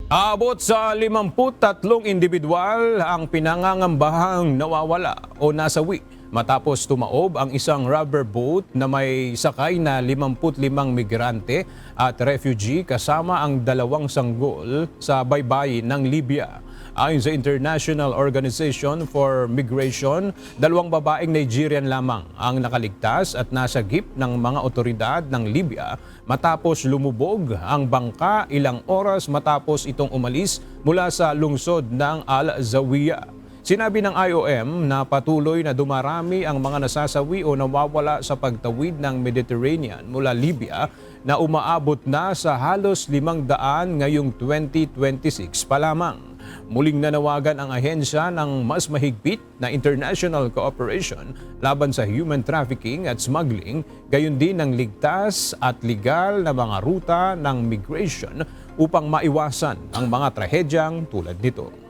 Aabot sa 53 individual ang pinangangambahang nawawala o nasawi matapos tumaob ang isang rubber boat na may sakay na 55 migrante at refugee kasama ang dalawang sanggol sa baybayin ng Libya. Ayon sa International Organization for Migration, dalawang babaeng Nigerian lamang ang nakaligtas at nasagip ng mga otoridad ng Libya matapos lumubog ang bangka ilang oras matapos itong umalis mula sa lungsod ng Al-Zawiya. Sinabi ng IOM na patuloy na dumarami ang mga nasasawi o nawawala sa pagtawid ng Mediterranean mula Libya na umaabot na sa halos 500 ngayong 2026 pa lamang. Muling nanawagan ang ahensya ng mas mahigpit na international cooperation laban sa human trafficking at smuggling, gayon din ng ligtas at legal na mga ruta ng migration upang maiwasan ang mga trahedyang tulad nito.